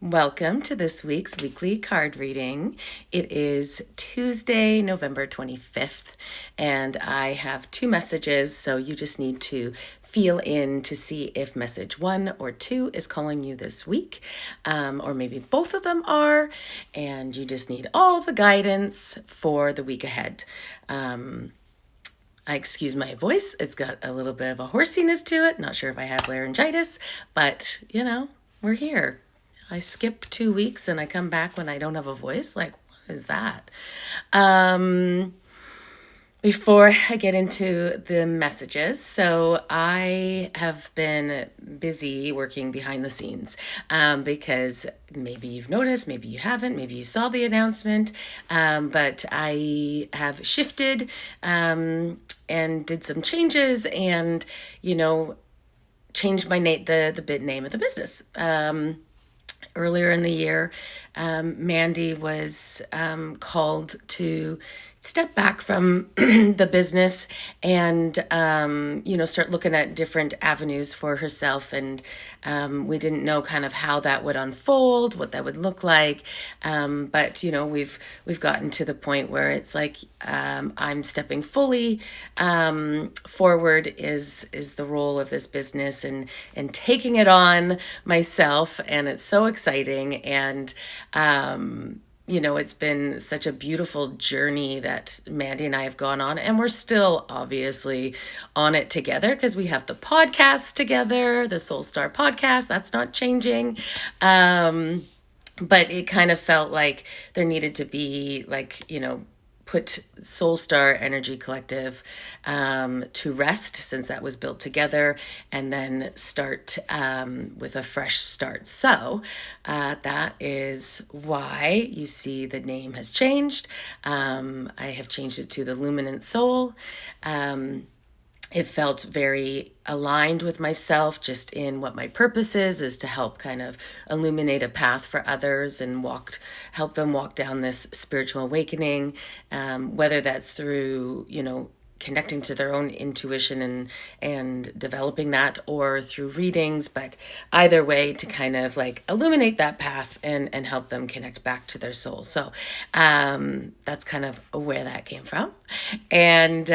Welcome to this week's weekly card reading. It is Tuesday, November 25th, and I have two messages, so you just need to feel in to see if message 1 or 2 is calling you this week, or maybe both of them are, and you just need all the guidance for the week ahead. I excuse my voice. It's got a little bit of a horsiness to it. Not sure if I have laryngitis, but we're here. I skip 2 weeks and I come back when I don't have a voice. Like, what is that? Before I get into the messages, so I have been busy working behind the scenes because maybe you've noticed, maybe you haven't, maybe you saw the announcement, but I have shifted and did some changes and, changed my name, the bit name of the business. Earlier in the year, Mandy was called to step back from the business and, start looking at different avenues for herself. And we didn't know kind of how that would unfold, what that would look like. But, we've gotten to the point where it's like I'm stepping fully forward is the role of this business and taking it on myself. And it's so exciting. And, it's been such a beautiful journey that Mandy and I have gone on, and we're still obviously on it together because we have the podcast together, the Soul Star podcast. That's not changing. But it kind of felt like there needed to be put Soul Star Energy Collective to rest since that was built together, and then start with a fresh start. So that is why you see the name has changed. I have changed it to the Luminant Soul. It felt very aligned with myself just in what my purpose is to help kind of illuminate a path for others and help them walk down this spiritual awakening, whether that's through, connecting to their own intuition and developing that, or through readings, but either way to kind of like illuminate that path and help them connect back to their soul. So that's kind of where that came from. And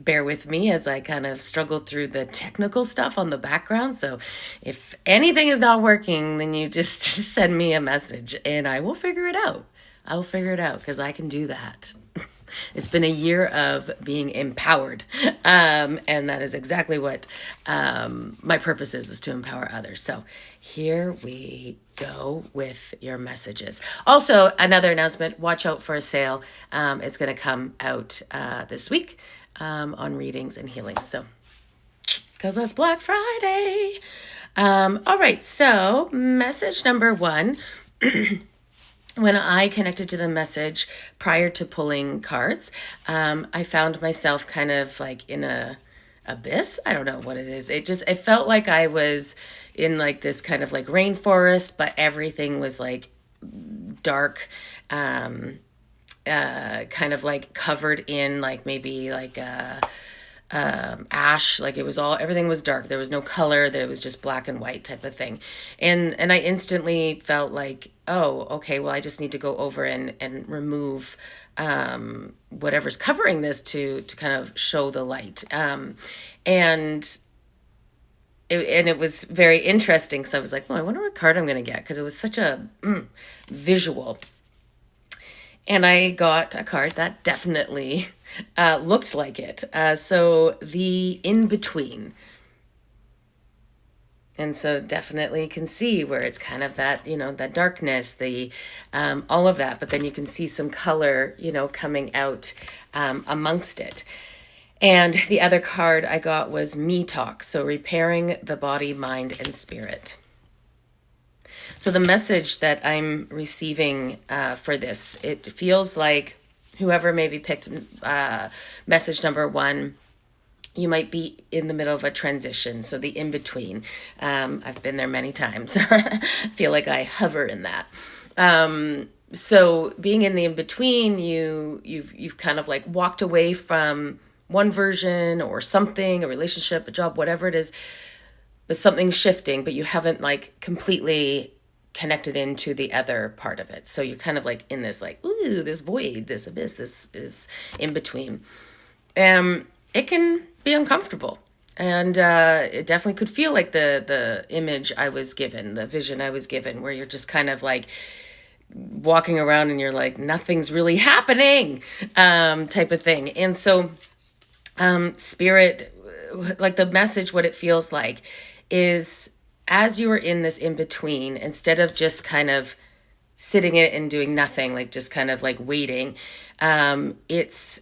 bear with me as I kind of struggle through the technical stuff on the background. So if anything is not working, then you just send me a message and I will figure it out. Because I can do that. It's been a year of being empowered. And that is exactly what my purpose is to empower others. So here we go with your messages. Also, another announcement, watch out for a sale. It's going to come out this week on readings and healings. So, because that's Black Friday. All right, so message number 1. When I connected to the message prior to pulling cards, I found myself kind of like in a abyss. I don't know what it is. It felt like I was in like this kind of like rainforest, but everything was like dark, kind of like covered in like maybe like ash. Like everything was dark. There was no color. There was just black and white type of thing. And I instantly felt like, oh, okay, well, I just need to go over and remove whatever's covering this to kind of show the light. And it was very interesting because I was like, well, I wonder what card I'm going to get, because it was such a visual. And I got a card that definitely looked like it. So the in-between. And so definitely can see where it's kind of that, that darkness, all of that. But then you can see some color, coming out amongst it. And the other card I got was Me Talk. So repairing the body, mind, and spirit. So the message that I'm receiving for this, it feels like whoever maybe picked message number 1, you might be in the middle of a transition. So the in-between. I've been there many times. I feel like I hover in that. So being in the in-between, you've kind of like walked away from one version or something, a relationship, a job, whatever it is, but something's shifting, but you haven't like completely connected into the other part of it. So you're kind of like in this like, ooh, this void, this abyss, this is in between. It can be uncomfortable. And it definitely could feel like the image I was given, the vision I was given, where you're just kind of like walking around and you're like, nothing's really happening, type of thing. And so spirit, like the message, what it feels like is, as you are in this in between, instead of just kind of sitting it and doing nothing, like just kind of like waiting, it's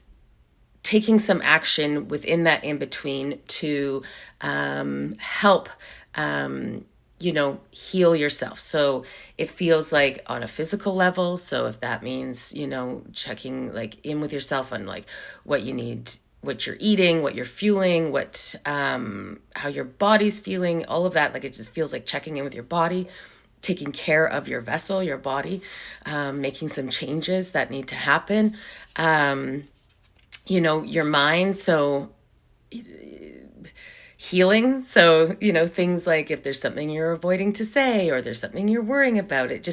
taking some action within that in between to help heal yourself. So it feels like on a physical level. So if that means, checking like in with yourself on like what you need, what you're eating, what you're fueling, what how your body's feeling, all of that, like it just feels like checking in with your body, taking care of your vessel, your body, making some changes that need to happen. Your mind, so healing. So, things like if there's something you're avoiding to say or there's something you're worrying about, it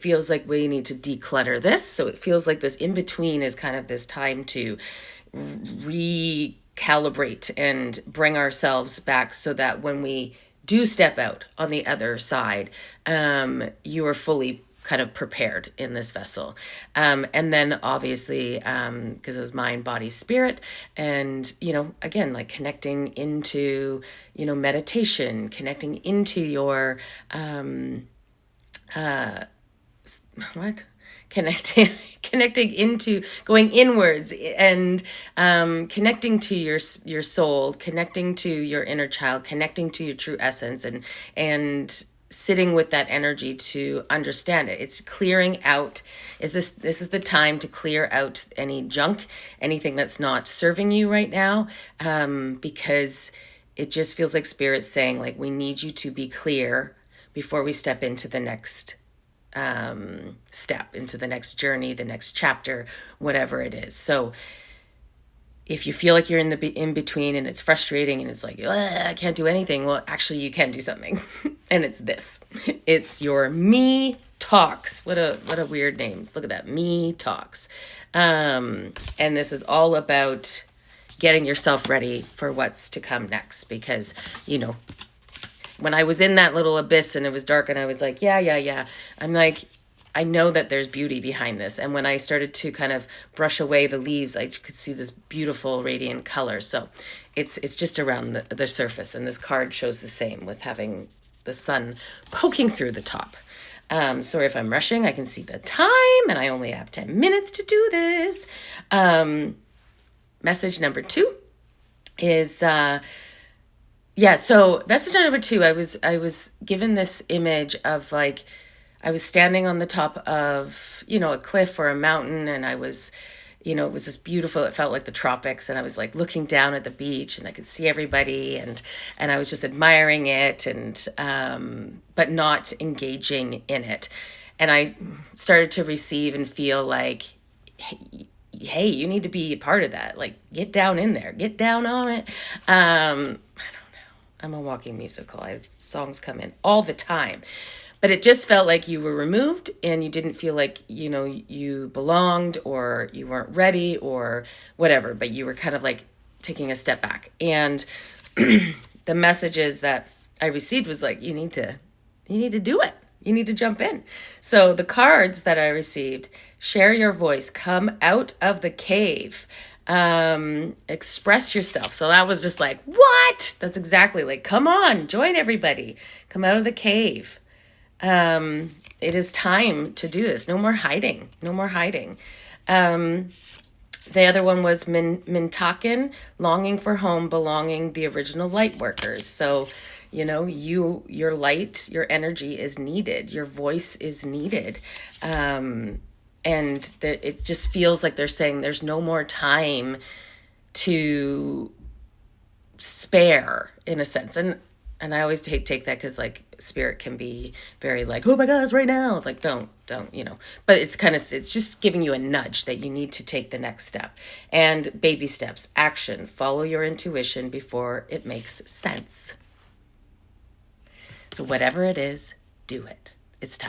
feels like we need to declutter this. So it feels like this in between is kind of this time to recalibrate and bring ourselves back so that when we do step out on the other side, you are fully kind of prepared in this vessel. And then obviously, because it was mind, body, spirit, and, again, like connecting into, meditation, connecting into your, what? Connecting into going inwards and connecting to your soul, connecting to your inner child, connecting to your true essence, and sitting with that energy to understand it. It's clearing out. This is the time to clear out any junk, anything that's not serving you right now, because it just feels like Spirit's saying, like, we need you to be clear before we step into the next step, into the next journey, the next chapter, whatever it is. So if you feel like you're in the in between and it's frustrating and it's like, I can't do anything, well, actually you can do something. And it's this. It's your Me Talks. What a weird name. Look at that. Me Talks. And this is all about getting yourself ready for what's to come next, because, when I was in that little abyss and it was dark and I was like, yeah, I'm like, I know that there's beauty behind this. And when I started to kind of brush away the leaves, I could see this beautiful radiant color. So it's just around the surface. And this card shows the same, with having the sun poking through the top. Sorry if I'm rushing. I can see the time and I only have 10 minutes to do this. Message number 2 is... so message number 2, I was given this image of like, I was standing on the top of, a cliff or a mountain, and I was, it was just beautiful. It felt like the tropics, and I was like looking down at the beach and I could see everybody, and I was just admiring it, and, but not engaging in it. And I started to receive and feel like, hey, you need to be a part of that. Like, get down in there, get down on it. I don't know. I'm a walking musical. Songs come in all the time. But it just felt like you were removed and you didn't feel like, you belonged or you weren't ready or whatever, but you were kind of like taking a step back. And the messages that I received was like, you need to do it. You need to jump in. So the cards that I received: share your voice, come out of the cave, express yourself. So that was just like, what? That's exactly like, come on, join everybody, come out of the cave. It is time to do this. No more hiding. The other one was Mintaken, longing for home, belonging, the original light workers. So, your light, your energy is needed. Your voice is needed. And it just feels like they're saying there's no more time to spare, in a sense. And I always take that because, like, Spirit can be very like, oh my gosh, right now. Like, don't, but it's just giving you a nudge that you need to take the next step. And baby steps, action, follow your intuition before it makes sense. So whatever it is, do it. It's time.